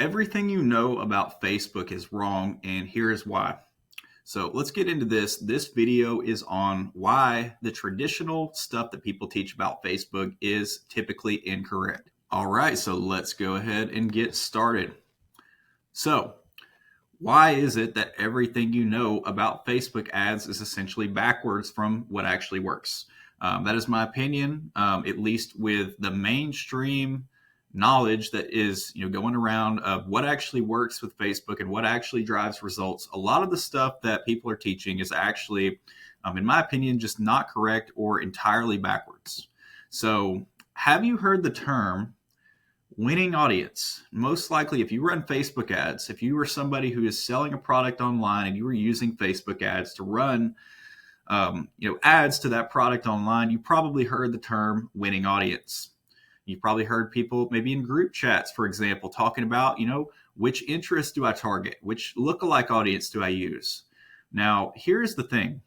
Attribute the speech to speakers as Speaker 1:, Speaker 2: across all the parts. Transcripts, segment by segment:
Speaker 1: Everything you know about Facebook is wrong, and here is why. So let's get into this. This video is on why the traditional stuff that people teach about Facebook is typically incorrect. All right, so let's go ahead and get started. So, why is it that everything you know about Facebook ads is essentially backwards from what actually works? That is my opinion, at least with the mainstream knowledge that is going around of what actually works with Facebook and what actually drives results. A lot of the stuff that people are teaching is actually, in my opinion, just not correct or entirely backwards. So have you heard the term winning audience? Most likely, if you run Facebook ads, if you were somebody who is selling a product online and you were using Facebook ads to run ads to that product online, you probably heard the term winning audience. You've probably heard people maybe in group chats, for example, talking about, which interest do I target? Which lookalike audience do I use? Now, here's the thing.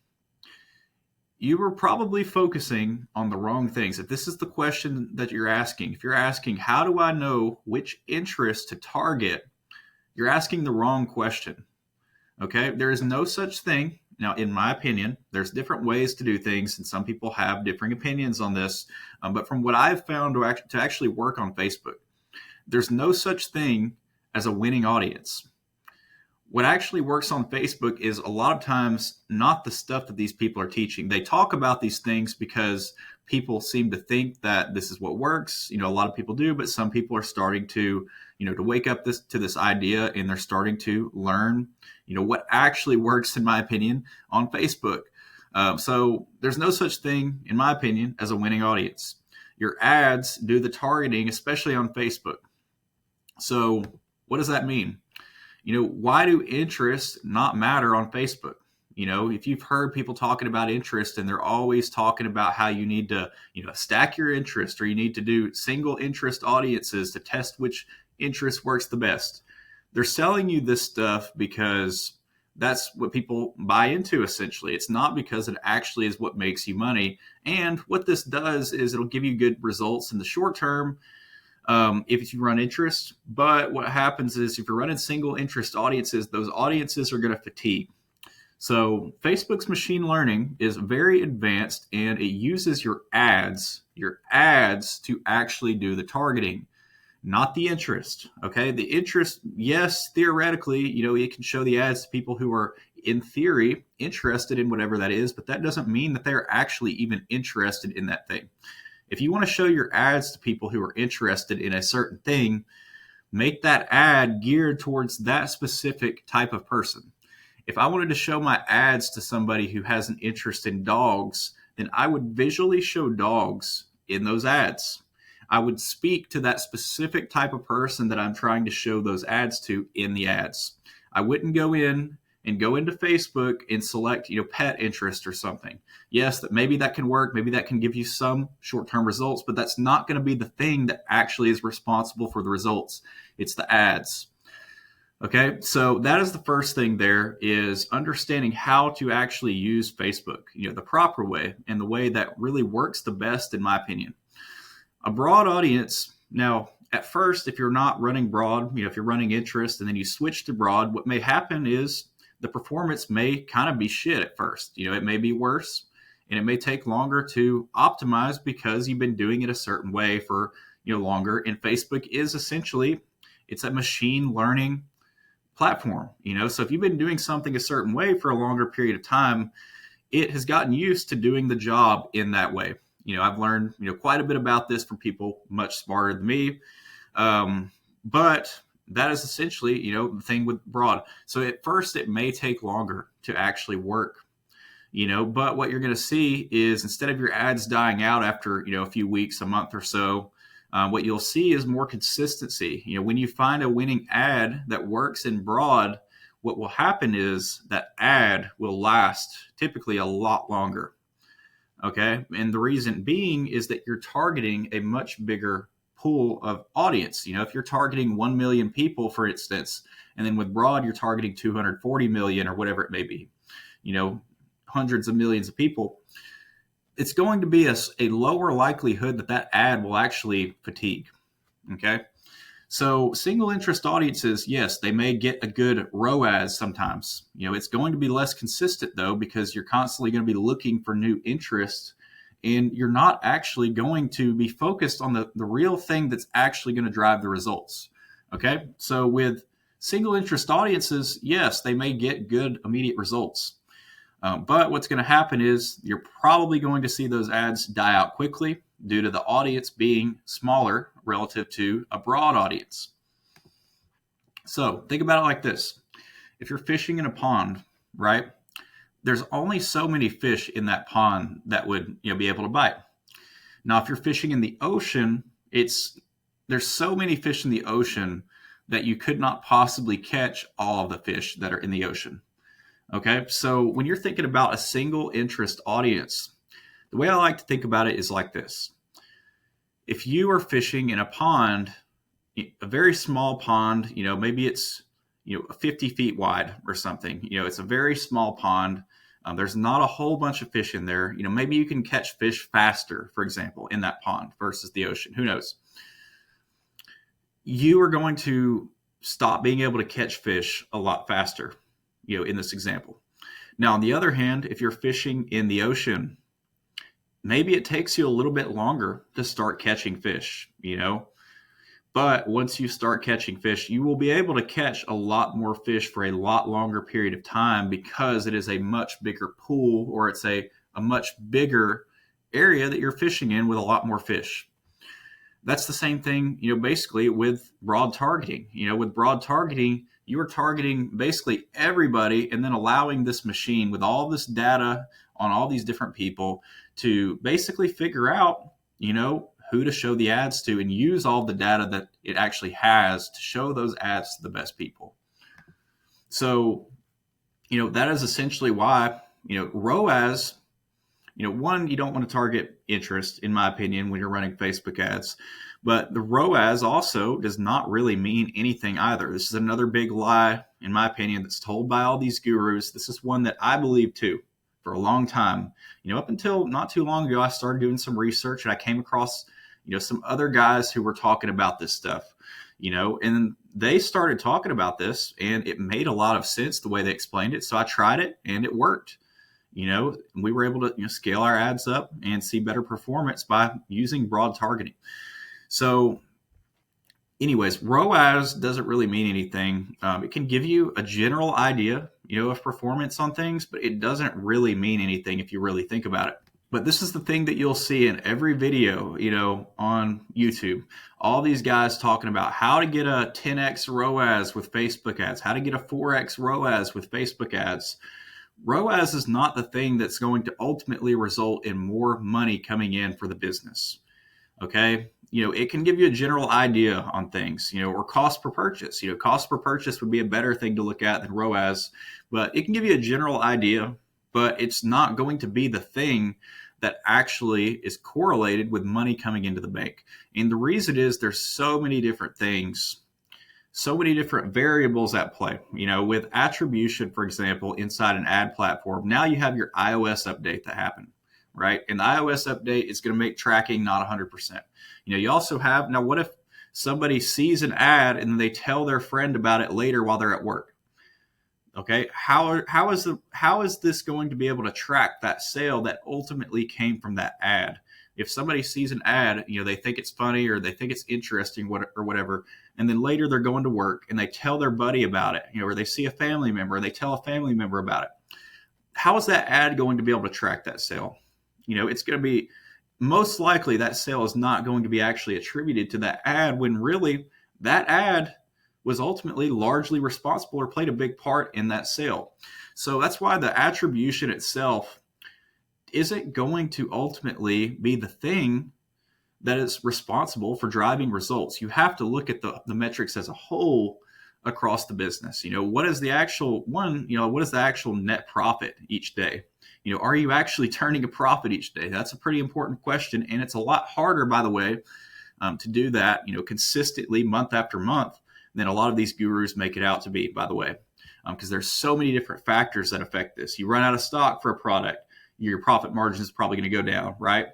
Speaker 1: You were probably focusing on the wrong things. If this is the question that you're asking, if you're asking, how do I know which interest to target? You're asking the wrong question. Okay? There is no such thing. Now, in my opinion, there's different ways to do things, and some people have differing opinions on this. But from what I've found to actually work on Facebook, there's no such thing as a winning audience. What actually works on Facebook is a lot of times not the stuff that these people are teaching. They talk about these things because people seem to think that this is what works. A lot of people do, but some people are starting to wake up to this idea, and they're starting to learn, what actually works, in my opinion, on Facebook. So there's no such thing, in my opinion, as a winning audience. Your ads do the targeting, especially on Facebook. So what does that mean? Why do interests not matter on Facebook? If you've heard people talking about interest, and they're always talking about how you need to, stack your interest, or you need to do single interest audiences to test which interest works the best. They're selling you this stuff because that's what people buy into, essentially. It's not because it actually is what makes you money. And what this does is it'll give you good results in the short term, if you run interest. But what happens is if you're running single interest audiences, those audiences are going to fatigue. So Facebook's machine learning is very advanced, and it uses your ads to actually do the targeting, not the interest. Okay. The interest, yes, theoretically, it can show the ads to people who are, in theory, interested in whatever that is, but that doesn't mean that they're actually even interested in that thing. If you want to show your ads to people who are interested in a certain thing, make that ad geared towards that specific type of person. If I wanted to show my ads to somebody who has an interest in dogs, then I would visually show dogs in those ads. I would speak to that specific type of person that I'm trying to show those ads to in the ads. I wouldn't go into Facebook and select, pet interest or something. Yes, that maybe that can work. Maybe that can give you some short-term results, but that's not going to be the thing that actually is responsible for the results. It's the ads. Okay, so that is the first thing there, is understanding how to actually use Facebook, the proper way, and the way that really works the best, in my opinion. A broad audience. Now, at first, if you're not running broad, if you're running interest and then you switch to broad, what may happen is the performance may kind of be shit at first. It may be worse, and it may take longer to optimize because you've been doing it a certain way for longer. And Facebook is essentially, it's a machine learning platform. So if you've been doing something a certain way for a longer period of time, it has gotten used to doing the job in that way. I've learned quite a bit about this from people much smarter than me. But that is essentially, the thing with broad. So at first it may take longer to actually work, but what you're going to see is, instead of your ads dying out after, a few weeks, a month or so, what you'll see is more consistency. When you find a winning ad that works in broad, what will happen is that ad will last typically a lot longer. Okay. And the reason being is that you're targeting a much bigger pool of audience. If you're targeting 1 million people, for instance, and then with broad, you're targeting 240 million or whatever it may be, hundreds of millions of people, it's going to be a lower likelihood that ad will actually fatigue. Okay. So single interest audiences, yes, they may get a good ROAS sometimes. It's going to be less consistent though, because you're constantly going to be looking for new interest and you're not actually going to be focused on the real thing that's actually going to drive the results. Okay. So with single interest audiences, yes, they may get good immediate results. But what's going to happen is you're probably going to see those ads die out quickly due to the audience being smaller relative to a broad audience. So think about it like this. If you're fishing in a pond, right, there's only so many fish in that pond that would be able to bite. Now, if you're fishing in the ocean, there's so many fish in the ocean that you could not possibly catch all of the fish that are in the ocean. Okay, so when you're thinking about a single interest audience, the way I like to think about it is like this. If you are fishing in a pond, a very small pond, maybe it's 50 feet wide or something, it's a very small pond. There's not a whole bunch of fish in there. Maybe you can catch fish faster, for example, in that pond versus the ocean. Who knows? You are going to stop being able to catch fish a lot faster, in this example. Now, on the other hand, if you're fishing in the ocean, maybe it takes you a little bit longer to start catching fish, but once you start catching fish, you will be able to catch a lot more fish for a lot longer period of time because it is a much bigger pool, or it's a much bigger area that you're fishing in with a lot more fish. That's the same thing, basically with broad targeting. With broad targeting, you are targeting basically everybody and then allowing this machine with all this data on all these different people to basically figure out, who to show the ads to and use all the data that it actually has to show those ads to the best people. So, that is essentially why, ROAS, one, you don't want to target interest, in my opinion, when you're running Facebook ads. But the ROAS also does not really mean anything either. This is another big lie, in my opinion, that's told by all these gurus. This is one that I believe too for a long time. Up until not too long ago, I started doing some research and I came across, some other guys who were talking about this stuff, and they started talking about this and it made a lot of sense the way they explained it. So I tried it and it worked. We were able to scale our ads up and see better performance by using broad targeting. So anyways, ROAS doesn't really mean anything. It can give you a general idea, of performance on things, but it doesn't really mean anything if you really think about it. But this is the thing that you'll see in every video, on YouTube. All these guys talking about how to get a 10x ROAS with Facebook ads, how to get a 4x ROAS with Facebook ads. ROAS is not the thing that's going to ultimately result in more money coming in for the business. Okay. It can give you a general idea on things, or cost per purchase. Cost per purchase would be a better thing to look at than ROAS, but it can give you a general idea, but it's not going to be the thing that actually is correlated with money coming into the bank. And the reason is there's so many different things, so many different variables at play. With attribution, for example, inside an ad platform, now you have your iOS update that happened, right? And the iOS update is going to make tracking not 100%. You also have, now what if somebody sees an ad and they tell their friend about it later while they're at work? Okay, how is this going to be able to track that sale that ultimately came from that ad? If somebody sees an ad, they think it's funny or they think it's interesting, or whatever, and then later they're going to work and they tell their buddy about it, or they see a family member and they tell a family member about it. How is that ad going to be able to track that sale? It's going to be most likely that sale is not going to be actually attributed to that ad, when really that ad was ultimately largely responsible or played a big part in that sale. So that's why the attribution itself isn't going to ultimately be the thing that is responsible for driving results. You have to look at the metrics as a whole across the business. What is the actual net profit each day? Are you actually turning a profit each day? That's a pretty important question. And it's a lot harder, by the way, to do that, consistently month after month than a lot of these gurus make it out to be, by the way, because there's so many different factors that affect this. You run out of stock for a product, your profit margin is probably going to go down, right?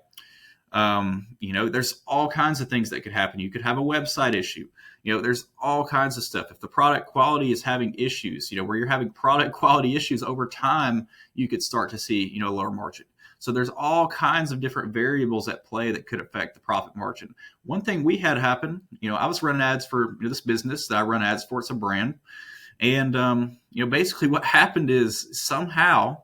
Speaker 1: There's all kinds of things that could happen. You could have a website issue. There's all kinds of stuff. If the product quality is having issues, where you're having product quality issues over time, you could start to see, lower margin. So there's all kinds of different variables at play that could affect the profit margin. One thing we had happen, I was running ads for this business that I run ads for. It's a brand. And, basically what happened is somehow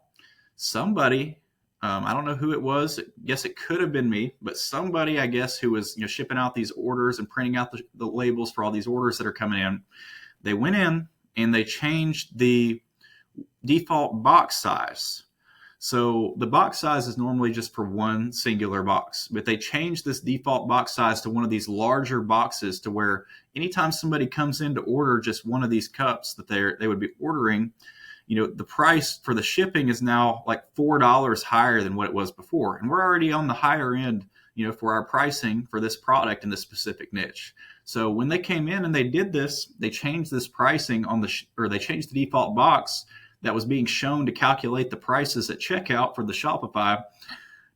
Speaker 1: somebody, I don't know who it was. I guess it could have been me, but somebody, I guess, who was shipping out these orders and printing out the labels for all these orders that are coming in. They went in and they changed the default box size. So the box size is normally just for one singular box, but they changed this default box size to one of these larger boxes to where anytime somebody comes in to order just one of these cups that they would be ordering, the price for the shipping is now like $4 higher than what it was before. And we're already on the higher end, for our pricing for this product in this specific niche. So when they came in and they did this, they changed this pricing or they changed the default box that was being shown to calculate the prices at checkout for the Shopify.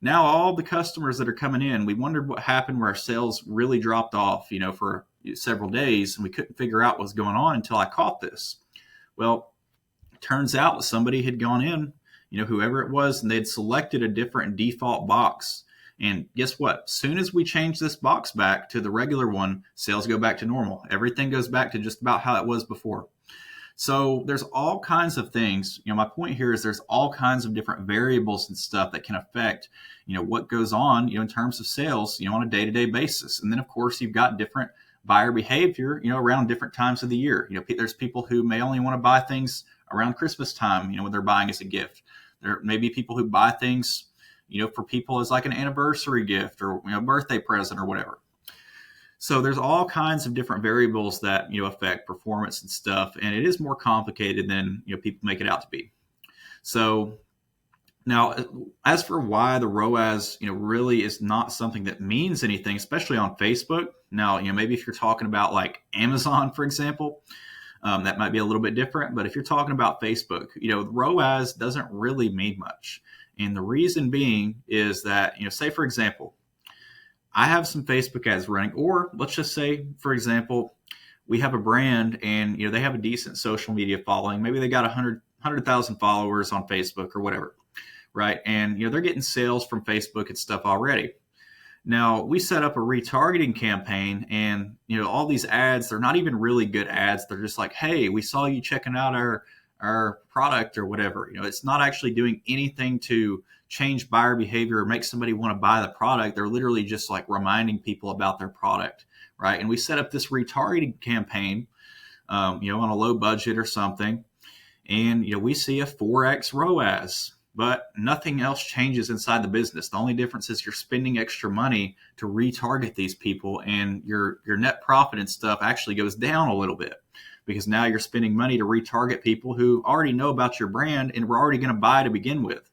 Speaker 1: Now all the customers that are coming in, we wondered what happened where our sales really dropped off, for several days, and we couldn't figure out what was going on until I caught this. Well, turns out somebody had gone in, whoever it was, and they'd selected a different default box. And guess what? As soon as we change this box back to the regular one, sales go back to normal. Everything goes back to just about how it was before. So there's all kinds of things. My point here is there's all kinds of different variables and stuff that can affect, what goes on, in terms of sales, on a day-to-day basis. And then, of course, you've got different buyer behavior, around different times of the year. There's people who may only want to buy things around Christmas time, when they're buying as a gift. There may be people who buy things, for people as like an anniversary gift or birthday present or whatever. So there's all kinds of different variables that, affect performance and stuff. And it is more complicated than, people make it out to be. So now, as for why the ROAS, really is not something that means anything, especially on Facebook. Now, maybe if you're talking about like Amazon, for example, that might be a little bit different. But if you're talking about Facebook, ROAS doesn't really mean much. And the reason being is that, say, for example, I have some Facebook ads running, or let's just say, for example, we have a brand and, they have a decent social media following. Maybe they got 100,000 followers on Facebook or whatever, right? And, they're getting sales from Facebook and stuff already. Now, we set up a retargeting campaign and, all these ads, they're not even really good ads. They're just like, hey, we saw you checking out our product or whatever. It's not actually doing anything to change buyer behavior or make somebody want to buy the product. They're literally just like reminding people about their product, right? And we set up this retargeting campaign, on a low budget or something. And, we see a 4x ROAS, but nothing else changes inside the business. The only difference is you're spending extra money to retarget these people, and your net profit and stuff actually goes down a little bit because now you're spending money to retarget people who already know about your brand and were already going to buy to begin with.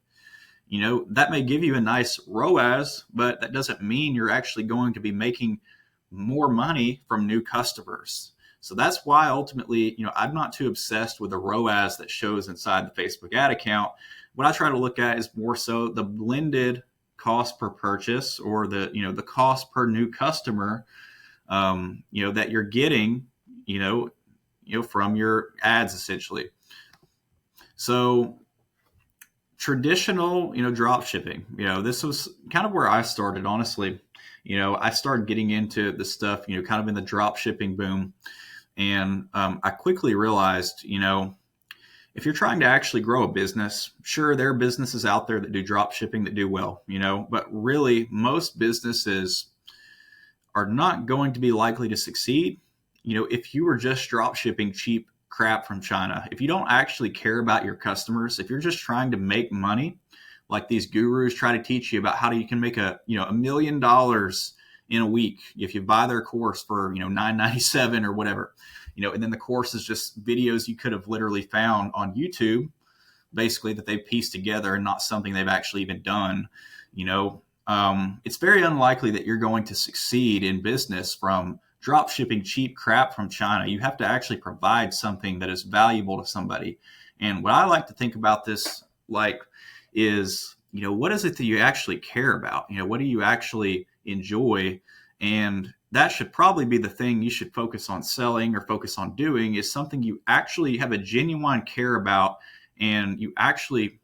Speaker 1: That may give you a nice ROAS, but that doesn't mean you're actually going to be making more money from new customers. So that's why ultimately, I'm not too obsessed with the ROAS that shows inside the Facebook ad account. What I try to look at is more so the blended cost per purchase, or the cost per new customer, that you're getting, from your ads essentially. So traditional, drop shipping, this was kind of where I started, honestly. I started getting into the stuff, kind of in the drop shipping boom. And I quickly realized, if you're trying to actually grow a business, sure, there are businesses out there that do drop shipping that do well, but really most businesses are not going to be likely to succeed, if you were just drop shipping cheap crap from China. If you don't actually care about your customers, if you're just trying to make money, like these gurus try to teach you about how you can make $1 million in a week if you buy their course for $9.97 or whatever, and then the course is just videos you could have literally found on YouTube, basically, that they pieced together and not something they've actually even done. It's very unlikely that you're going to succeed in business from drop shipping cheap crap from China. You have to actually provide something that is valuable to somebody. And what I like to think about this like is, what is it that you actually care about? What do you actually enjoy? And that should probably be the thing you should focus on selling or focus on doing, is something you actually have a genuine care about, and you actually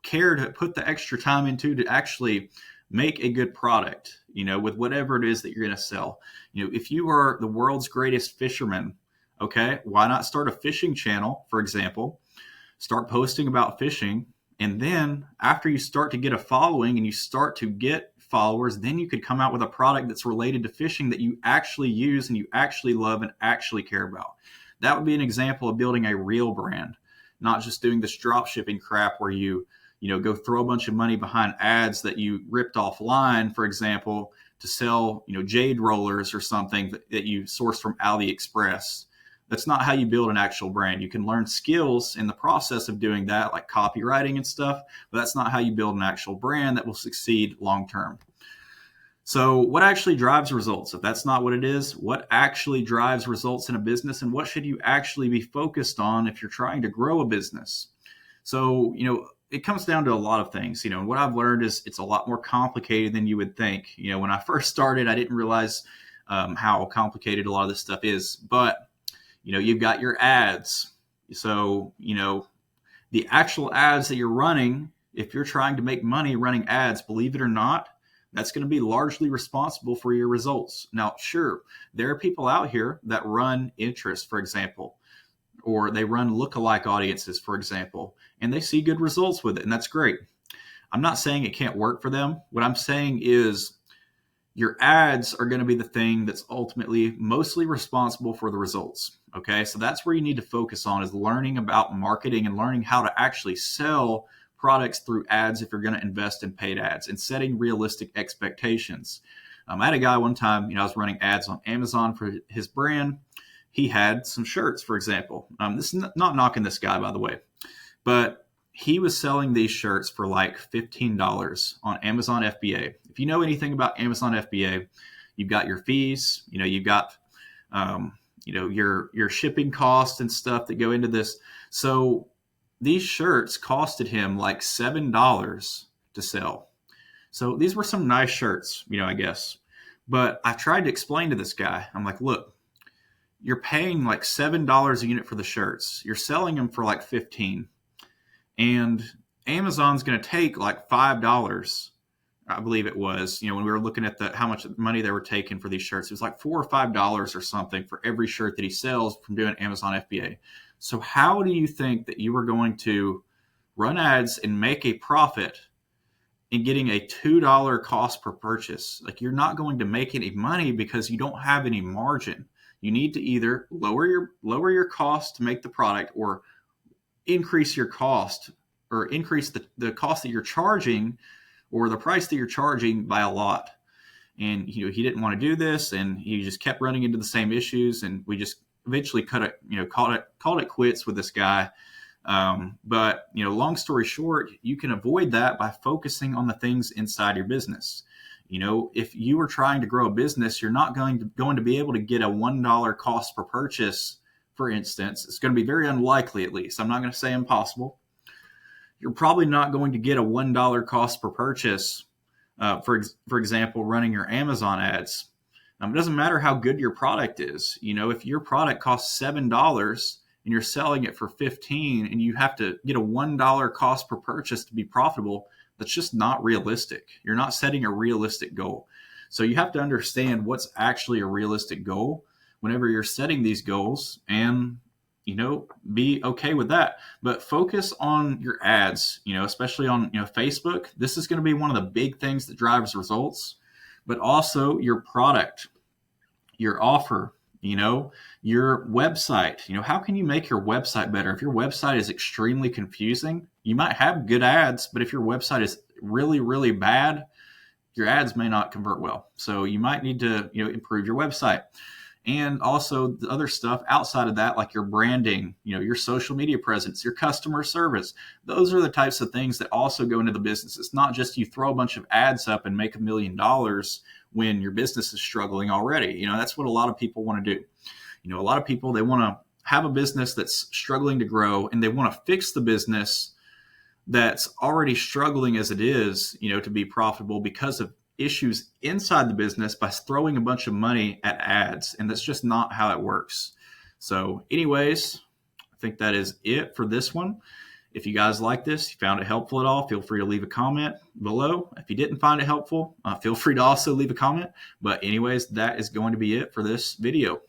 Speaker 1: care to put the extra time into to actually make a good product, with whatever it is that you're going to sell. If you are the world's greatest fisherman, okay, why not start a fishing channel, for example, start posting about fishing. And then after you start to get a following and you start to get followers, then you could come out with a product that's related to fishing that you actually use and you actually love and actually care about. That would be an example of building a real brand, not just doing this drop shipping crap where you go throw a bunch of money behind ads that you ripped offline, for example, to sell, jade rollers or something that you sourced from AliExpress. That's not how you build an actual brand. You can learn skills in the process of doing that, like copywriting and stuff, but that's not how you build an actual brand that will succeed long term. So what actually drives results? If that's not what it is, what actually drives results in a business, and what should you actually be focused on if you're trying to grow a business? So, it comes down to a lot of things, and what I've learned is it's a lot more complicated than you would think. When I first started, I didn't realize how complicated a lot of this stuff is, but you've got your ads. So, the actual ads that you're running, if you're trying to make money running ads, believe it or not, that's going to be largely responsible for your results. Now, sure, there are people out here that run interest, for example, or they run lookalike audiences, for example, and they see good results with it, and that's great. I'm not saying it can't work for them. What I'm saying is your ads are going to be the thing that's ultimately mostly responsible for the results. Okay, so that's where you need to focus on, is learning about marketing and learning how to actually sell products through ads if you're going to invest in paid ads, and setting realistic expectations. I had a guy one time, I was running ads on Amazon for his brand. He had some shirts, for example. This is not knocking this guy, by the way, but he was selling these shirts for like $15 on Amazon FBA. If you know anything about Amazon FBA, you've got your fees, you've got, your shipping costs and stuff that go into this. So these shirts costed him like $7 to sell. So these were some nice shirts, I guess. But I tried to explain to this guy, I'm like, look, you're paying like $7 a unit for the shirts. You're selling them for like $15. And Amazon's going to take like $5, I believe it was, when we were looking at how much money they were taking for these shirts. It was like $4 or $5 or something for every shirt that he sells from doing Amazon FBA. So how do you think that you are going to run ads and make a profit in getting a $2 cost per purchase? Like, you're not going to make any money because you don't have any margin. You need to either lower your cost to make the product, or increase your cost, or increase the cost that you're charging, or the price that you're charging, by a lot. And he didn't want to do this, and he just kept running into the same issues, and we just eventually called it quits with this guy. But long story short, you can avoid that by focusing on the things inside your business. If you are trying to grow a business, you're not going to be able to get a $1 cost per purchase, for instance. It's going to be very unlikely, at least. I'm not going to say impossible. You're probably not going to get a $1 cost per purchase, for example, running your Amazon ads. It doesn't matter how good your product is. If your product costs $7 and you're selling it for $15, and you have to get a $1 cost per purchase to be profitable, that's just not realistic. You're not setting a realistic goal. So you have to understand what's actually a realistic goal whenever you're setting these goals, and be okay with that. But focus on your ads, especially on Facebook. This is going to be one of the big things that drives results, but also your product, your offer, your website. How can you make your website better? If your website is extremely confusing, you might have good ads, but if your website is really, really bad, your ads may not convert well. So you might need to, improve your website. And also the other stuff outside of that, like your branding, your social media presence, your customer service. Those are the types of things that also go into the business. It's not just you throw a bunch of ads up and make $1 million when your business is struggling already. That's what a lot of people want to do. A lot of people, they want to have a business that's struggling to grow, and they want to fix the business that's already struggling as it is, to be profitable because of issues inside the business by throwing a bunch of money at ads. And that's just not how it works. So anyways, I think that is it for this one. If you guys like this, you found it helpful at all, feel free to leave a comment below. If you didn't find it helpful, feel free to also leave a comment. But anyways, that is going to be it for this video.